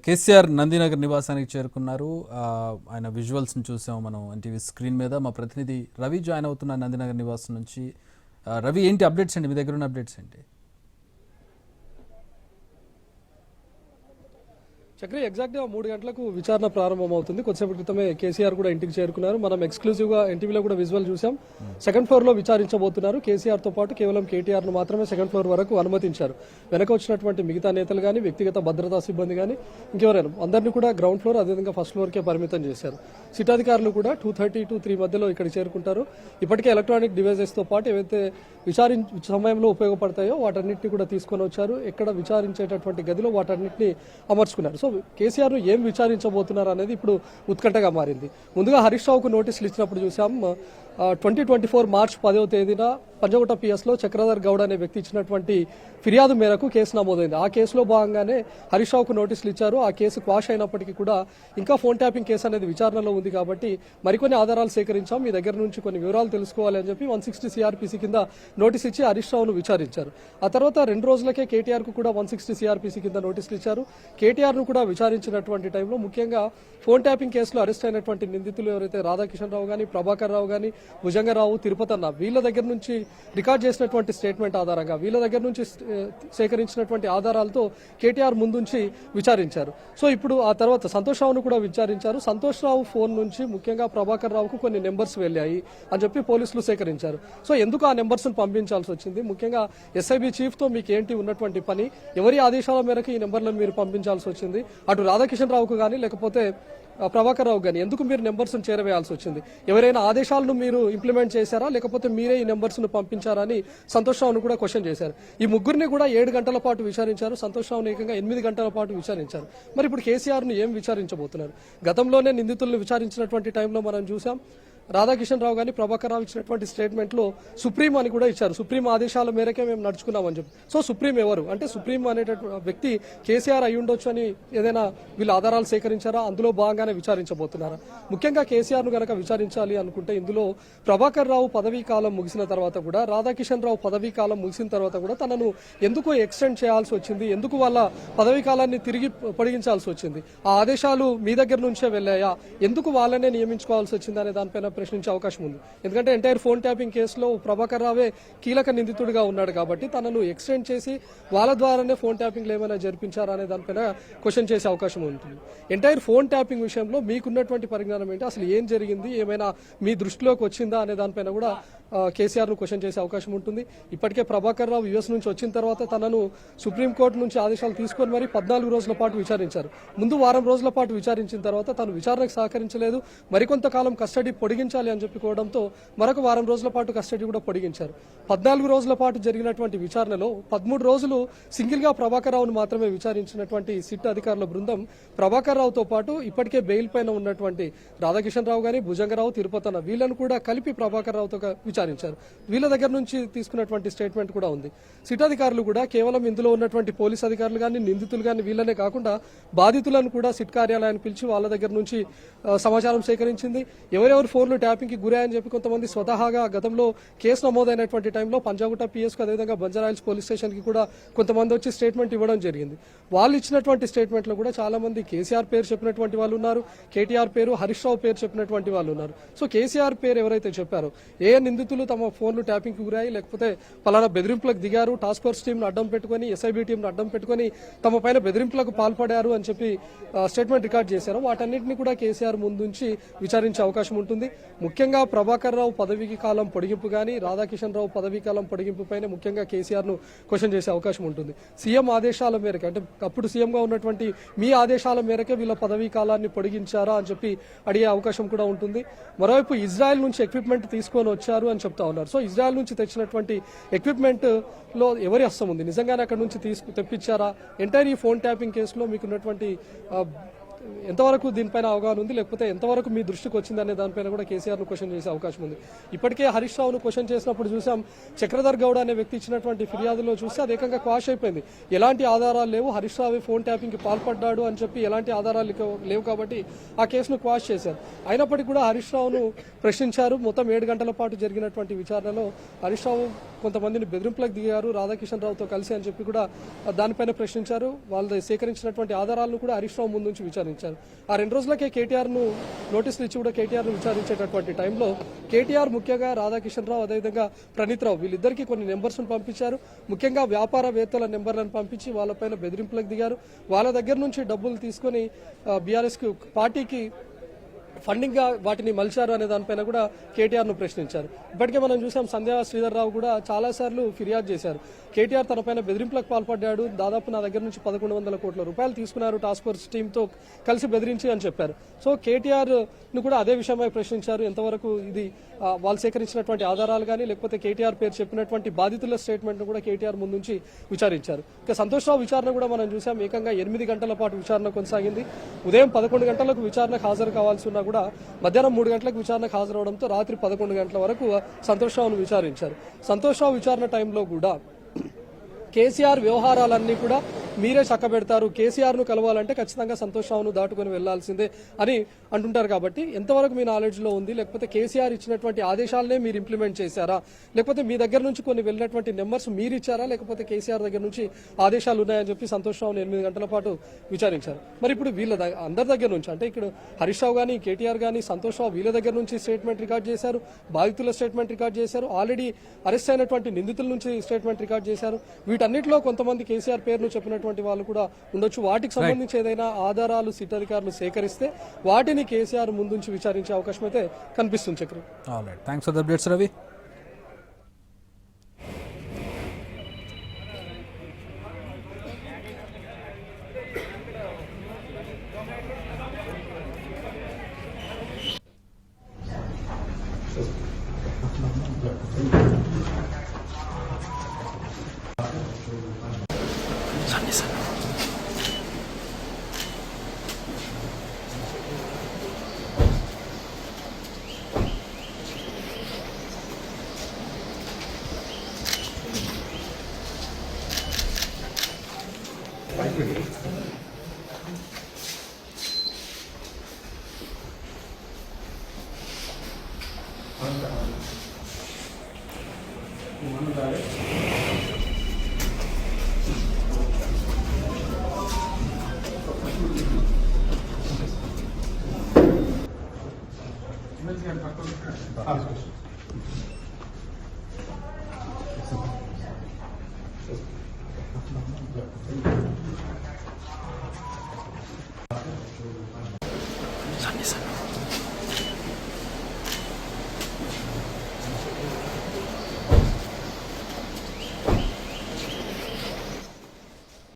కేసీఆర్ నందినగర్ నివాసానికి చేరుకున్నారు. ఆయన విజువల్స్ని చూసాము మనం ఎన్టీవీ స్క్రీన్ మీద. మా ప్రతినిధి రవి జాయిన్ అవుతున్న నందినగర్ నివాసం నుంచి. రవి, ఏంటి అప్డేట్స్ అండి? మీ దగ్గర ఉన్న అప్డేట్స్ ఏంటి? చక్రి, ఎగ్జాక్ట్గా 3 గంటలకు విచారణ ప్రారంభమవుతుంది. కొద్దిసేపు క్రితమే కేసీఆర్ కూడా ఇంటికి చేరుకున్నారు. మనం ఎక్స్క్లూజివ్గా ఎన్టీవీలో కూడా విజువల్ చూసాం. సెకండ్ ఫ్లోర్లో విచారించబోతున్నారు. కేసీఆర్తో పాటు కేవలం కేటీఆర్ను మాత్రమే సెకండ్ ఫ్లోర్ వరకు అనుమతించారు. వెనక వచ్చినటువంటి మిగతా నేతలు కానీ, వ్యక్తిగత భద్రతా సిబ్బంది కానీ, ఇంకెవరైనా అందరినీ కూడా గ్రౌండ్ ఫ్లోర్, అదేవిధంగా ఫస్ట్ ఫ్లోర్కే పరిమితం చేశారు. సిట్ అధికారులు కూడా 2:30 to 3 మధ్యలో ఇక్కడ చేరుకుంటారు. ఇప్పటికే ఎలక్ట్రానిక్ డివైజెస్తో పాటు ఏవైతే సమయంలో ఉపయోగపడతాయో వాటన్నిటిని కూడా తీసుకొని వచ్చారు. ఎక్కడ విచారించేటటువంటి గదిలో వాటన్నిటిని అమర్చుకున్నారు. సో కేసీఆర్ ఏం విచారించబోతున్నారు అనేది ఇప్పుడు ఉత్కంఠగా మారింది. ముందుగా హరీష్ రావుకు నోటీసులు ఇచ్చినప్పుడు చూసాం. 2024 మార్చి 10వ తేదీన పంజగుట్ట పిఎస్లో చక్రధర్ గౌడ్ అనే వ్యక్తి ఇచ్చినటువంటి ఫిర్యాదు మేరకు కేసు నమోదైంది. ఆ కేసులో భాగంగానే హరీష్ రావుకు నోటీసులు ఇచ్చారు. ఆ కేసు క్వాష్ అయినప్పటికీ కూడా ఇంకా ఫోన్ ట్యాపింగ్ కేసు అనేది విచారణలో ఉంది కాబట్టి మరికొన్ని ఆధారాలు సేకరించాం, మీ దగ్గర నుంచి కొన్ని వివరాలు తెలుసుకోవాలి అని చెప్పి 160 CRPC కింద నోటీస్ ఇచ్చి హరీష్ రావును విచారించారు. ఆ తర్వాత 2 రోజులకే కేటీఆర్ కు కూడా 160 CRPC కింద నోటీసులు ఇచ్చారు. కేటీఆర్ ను కూడా విచారించినటువంటి టైంలో ముఖ్యంగా ఫోన్ ట్యాపింగ్ కేసులో అరెస్ట్ అయినటువంటి నిందితులు ఎవరైతే రాధాకిషన్ రావు కానీ, ప్రభాకర్ రావు కానీ, భుజంగరావు, తిరుపతన్న, వీళ్ళ దగ్గర నుంచి రికార్డ్ చేసినటువంటి స్టేట్మెంట్ ఆధారంగా, వీళ్ళ దగ్గర నుంచి సేకరించినటువంటి ఆధారాలతో కేటీఆర్ ముందుంచి విచారించారు. సో ఇప్పుడు ఆ తర్వాత సంతోష్ రావును కూడా విచారించారు. సంతోష్ రావు ఫోన్ నుంచి ముఖ్యంగా ప్రభాకర్ రావుకు కొన్ని నెంబర్స్ వెళ్ళాయి అని చెప్పి పోలీసులు సేకరించారు. సో ఎందుకు ఆ నెంబర్స్ పంపించాల్సి వచ్చింది, ముఖ్యంగా ఎస్ఐబి చీఫ్ తో మీకు ఏంటి ఉన్నటువంటి పని, ఎవరి ఆదేశాల మేరకు ఈ నెంబర్లను మీరు పంపించాల్సి వచ్చింది, అటు రాధాకిషన్ రావుకు కానీ లేకపోతే ప్రభాకర్ రావు కానీ ఎందుకు మీరు నెంబర్స్ను చేరవేయాల్సి వచ్చింది, ఎవరైనా ఆదేశాలను మీరు ఇంప్లిమెంట్ చేశారా లేకపోతే మీరే ఈ నెంబర్స్ను పంపించారని సంతోష్ రావును కూడా క్వశ్చన్ చేశారు. ఈ ముగ్గురిని కూడా 7 గంటల పాటు విచారించారు. సంతోష్ రావును ఏకంగా 8 గంటల పాటు విచారించారు. మరి ఇప్పుడు కేసీఆర్ను ఏం విచారించబోతున్నారు? గతంలోనే నిందితులను విచారించినటువంటి టైంలో మనం చూసాం. రాధాకిషన్ రావు కానీ, ప్రభాకర్ రావు ఇచ్చినటువంటి స్టేట్మెంట్లో సుప్రీం అని కూడా ఇచ్చారు. సుప్రీం ఆదేశాల మేరకే మేము నడుచుకున్నామని చెప్పి. సో సుప్రీం ఎవరు అంటే, సుప్రీం అనేటటువంటి వ్యక్తి కేసీఆర్ అయి ఉండొచ్చు అని ఏదైనా వీళ్ళు ఆధారాలు సేకరించారా, అందులో భాగంగానే విచారించబోతున్నారా? ముఖ్యంగా కేసీఆర్ను కనుక విచారించాలి అనుకుంటే ఇందులో ప్రభాకర్ రావు పదవీ కాలం ముగిసిన తర్వాత కూడా, రాధాకిషన్ రావు పదవీ కాలం ముగిసిన తర్వాత కూడా తనను ఎందుకు ఎక్స్టెండ్ చేయాల్సి వచ్చింది, ఎందుకు వాళ్ళ పదవీ కాలాన్ని తిరిగి పొడిగించాల్సి వచ్చింది, ఆ ఆదేశాలు మీ దగ్గర నుంచే వెళ్ళాయా, ఎందుకు వాళ్ళనే నియమించుకోవాల్సి వచ్చింది అనే దానిపైన ప్రశ్నించే అవకాశం ఉంది. ఎందుకంటే ఎంటైర్ ఫోన్ ట్యాపింగ్ కేసులో ప్రభాకర్ రావే కీలక నిందితుడిగా ఉన్నాడు కాబట్టి తనను ఎక్స్టెండ్ చేసి వాళ్ళ ద్వారానే ఫోన్ ట్యాపింగ్లు ఏమైనా జరిపించారా అనే దానిపైన క్వశ్చన్ చేసే అవకాశం ఉంటుంది. ఎంటైర్ ఫోన్ ట్యాపింగ్ విషయంలో మీకున్నటువంటి పరిజ్ఞానం ఏంటి, అసలు ఏం జరిగింది, ఏమైనా మీ దృష్టిలోకి వచ్చిందా అనే దానిపైన కూడా కేసీఆర్ ను క్వశ్చన్ చేసే అవకాశం ఉంటుంది. ఇప్పటికే ప్రభాకర్ రావు యుఎస్ నుంచి వచ్చిన తర్వాత తనను సుప్రీంకోర్టు నుంచి ఆదేశాలు తీసుకొని మరి 14 రోజుల పాటు విచారించారు. ముందు వారం రోజుల పాటు విచారించిన తర్వాత తను విచారణకు సహకరించలేదు, మరికొంతకాలం కస్టడీ పొడిగించాలి అని చెప్పుకోవడంతో మరొక వారం రోజుల పాటు కస్టడీ కూడా పొడిగించారు. 14 రోజుల పాటు జరిగినటువంటి విచారణలో 13 రోజులు సింగిల్ గా ప్రభాకర్ రావును మాత్రమే విచారించినటువంటి సిట్ అధికారుల బృందం ప్రభాకర్ రావుతో పాటు ఇప్పటికే బెయిల్ పైన ఉన్నటువంటి రాధాకిషన్ రావు గానీ, భుజంగరావు, తిరుపతన్న వీళ్ళను కూడా కలిపి ప్రభాకర్ రావుతో విచారించారు. వీళ్ళ దగ్గర నుంచి తీసుకున్నటువంటి స్టేట్మెంట్ కూడా ఉంది. సిట్ అధికారులు కూడా కేవలం ఇందులో ఉన్నటువంటి పోలీస్ అధికారులు కానీ, నిందితులు కానీ వీళ్ళనే కాకుండా బాధితులను కూడా సిట్ కార్యాలయాన్ని పిలిచి వాళ్ళ దగ్గర నుంచి సమాచారం సేకరించింది. ఎవరెవరు ఫోన్లు ఫోన్లు ట్యాపింగ్కి గురాయని చెప్పి కొంతమంది స్వతహాగా గతంలో కేసు నమోదైనటువంటి టైంలో పంజాగుట్ట పిఎస్కు అదేవిధంగా బంజారాయిల్స్ పోలీస్ స్టేషన్కి కూడా కొంతమంది వచ్చి స్టేట్మెంట్ ఇవ్వడం జరిగింది. వాళ్ళు ఇచ్చినటువంటి స్టేట్మెంట్లో కూడా చాలా మంది కేసీఆర్ పేరు చెప్పినటువంటి వాళ్ళు ఉన్నారు, కేటీఆర్ పేరు, హరీష్ రావు పేరు చెప్పినటువంటి వాళ్ళు ఉన్నారు. సో కేసీఆర్ పేరు ఎవరైతే చెప్పారో ఏ నిందితులు తమ ఫోన్లు ట్యాపింగ్కి గురాయి లేకపోతే పలానా బెదిరింపులకు దిగారు, టాస్క్ ఫోర్స్ టీంను అడ్డం పెట్టుకుని ఎస్ఐబి టీంను అడ్డం పెట్టుకుని తమ పైన బెదిరింపులకు పాల్పడారు అని చెప్పి స్టేట్మెంట్ రికార్డ్ చేశారు. వాటన్నిటిని కూడా కేసీఆర్ ముందుంచి విచారించే అవకాశం ఉంటుంది. ముఖ్యంగా ప్రభాకర్ రావు పదవీ కాలం పొడిగింపు కానీ రాధాకిషన్ రావు పదవీ కాలం పొడిగింపు పైన ముఖ్యంగా కేసీఆర్ ను క్వశ్చన్ చేసే అవకాశం ఉంటుంది. సీఎం ఆదేశాల మేరకు అంటే అప్పుడు సీఎంగా ఉన్నటువంటి మీ ఆదేశాల మేరకే వీళ్ళ పదవీ కాలాన్ని పొడిగించారా అని చెప్పి అడిగే అవకాశం కూడా ఉంటుంది. మరోవైపు ఇజ్రాయెల్ నుంచి ఎక్విప్మెంట్ తీసుకొని వచ్చారు అని చెప్తా ఉన్నారు. సో ఇజ్రాయెల్ నుంచి తెచ్చినటువంటి ఎక్విప్మెంట్ లో ఎవరి హస్తం ఉంది, నిజంగానే అక్కడ నుంచి తెప్పించారా? ఎంటైర్ ఈ ఫోన్ ట్యాపింగ్ కేసులో మీకున్నటువంటి ఎంతవరకు దీనిపైన అవగాహన ఉంది, లేకపోతే ఎంతవరకు మీ దృష్టికి వచ్చింది అనే దానిపైన కూడా కేసీఆర్ ను క్వశ్చన్ చేసే అవకాశం ఉంది. ఇప్పటికే హరీష్ రావును క్వశ్చన్ చేసినప్పుడు చూసాం, చక్రధర్ గౌడ్ అనే వ్యక్తి ఇచ్చినటువంటి ఫిర్యాదులో చూస్తే అది ఏకంగా క్వాష్ అయిపోయింది. ఎలాంటి ఆధారాలు లేవు, హరీష్ రావు ఫోన్ ట్యాపింగ్ కి పాల్పడ్డాడు అని చెప్పి ఎలాంటి ఆధారాలు లేవు కాబట్టి ఆ కేసును క్వాష్ చేశారు. అయినప్పటికీ కూడా హరీష్ రావును ప్రశ్నించారు. మొత్తం 7 గంటల పాటు జరిగినటువంటి విచారణలో హరీష్ రావు కొంతమందిని బెదిరింపులకు దిగారు రాధాకిషన్ రావుతో కలిసి అని చెప్పి కూడా దానిపైన ప్రశ్నించారు. వాళ్ళు సేకరించినటువంటి ఆధారాలను కూడా హరీష్ రావు ముందు నుంచి విచారించారు. ఆ 2 రోజులకే కేటీఆర్ ను నోటీసులు ఇచ్చి కూడా కేటీఆర్ ను విచారించేటటువంటి టైంలో కేటీఆర్ ముఖ్యంగా రాధాకిషన్ రావు అదేవిధంగా ప్రణీత్ రావు వీళ్ళిద్దరికీ కొన్ని నెంబర్స్ పంపించారు. ముఖ్యంగా వ్యాపారవేత్తల నెంబర్లను పంపించి వాళ్ళపైన బెదిరింపులకు దిగారు. వాళ్ళ దగ్గర నుంచి డబ్బులు తీసుకొని బీఆర్ఎస్ పార్టీకి ఫండింగ్ గా వాటిని మలిచారు అనే దానిపైన కూడా కేటీఆర్ ను ప్రశ్నించారు. ఇప్పటికే మనం చూసాం, సంధ్యా శ్రీధర్ రావు కూడా చాలా సార్లు ఫిర్యాదు చేశారు. కేటీఆర్ తన పైన బెదిరింపులకు పాల్పడ్డాడు, దాదాపు నా దగ్గర నుంచి 1100 కోట్ల రూపాయలు తీసుకున్నారు టాస్క్ ఫోర్స్ టీంతో కలిసి బెదిరించి అని చెప్పారు. సో కేటీఆర్ ను కూడా అదే విషయమై ప్రశ్నించారు. ఎంతవరకు ఇది వాళ్ళు సేకరించినటువంటి ఆధారాలు కానీ లేకపోతే కేటీఆర్ పేరు చెప్పినటువంటి బాధితుల స్టేట్మెంట్ ను కూడా కేటీఆర్ ముందు నుంచి విచారించారు. ఇక సంతోష్ రావు విచారణ కూడా మనం చూసాం, ఏకంగా 8 గంటల పాటు విచారణ కొనసాగింది. ఉదయం 11 గంటలకు విచారణకు హాజరు కావాల్సి ఉన్నా కూడా మధ్యాహ్నం 3 గంటలకు విచారణకు హాజరవడంతో రాత్రి 11 గంటల వరకు సంతోష్ రావును విచారించారు. సంతోష్ రావు విచారణ టైంలో కూడా కేసీఆర్ వ్యవహారాలన్నీ కూడా మీరే చక్కబెడతారు, కేసీఆర్ ను కలవాలంటే ఖచ్చితంగా సంతోష్ రావును దాటుకొని వెళ్లాల్సిందే అని అంటుంటారు. కాబట్టి ఎంతవరకు మీ నాలెడ్జ్ లో ఉంది, లేకపోతే కేసీఆర్ ఇచ్చినటువంటి ఆదేశాలనే మీరు ఇంప్లిమెంట్ చేశారా, లేకపోతే మీ దగ్గర నుంచి కొన్ని వెళ్ళినటువంటి నెంబర్స్ మీరు ఇచ్చారా, లేకపోతే కేసీఆర్ దగ్గర నుంచి ఆదేశాలు ఉన్నాయని చెప్పి సంతోష్ రావును 8 గంటల పాటు విచారించారు. మరి ఇప్పుడు వీళ్ళ అందరి దగ్గర నుంచి అంటే ఇక్కడ హరీష్ రావు కానీ కేటీఆర్ కానీ సంతోష్ రావు వీళ్ళ దగ్గర నుంచి స్టేట్మెంట్ రికార్డ్ చేశారు, బాధితుల స్టేట్మెంట్ రికార్డ్ చేశారు, ఆల్రెడీ అరెస్ట్ అయినటువంటి నిందితుల నుంచి స్టేట్మెంట్ రికార్డ్ చేశారు. వీటన్నిటిలో కొంతమంది కేసీఆర్ పేరును చెప్పినటువంటి వాళ్ళు కూడా ఉండొచ్చు. వాటికి సంబంధించి ఏదైనా ఆధారాలు సిట్ అధికారులు సేకరిస్తే వాటిని కేసీఆర్ ముందుంచి విచారించే అవకాశం అయితే కనిపిస్తుంది. Chakri, thanks for the updates Ravi. Sunny.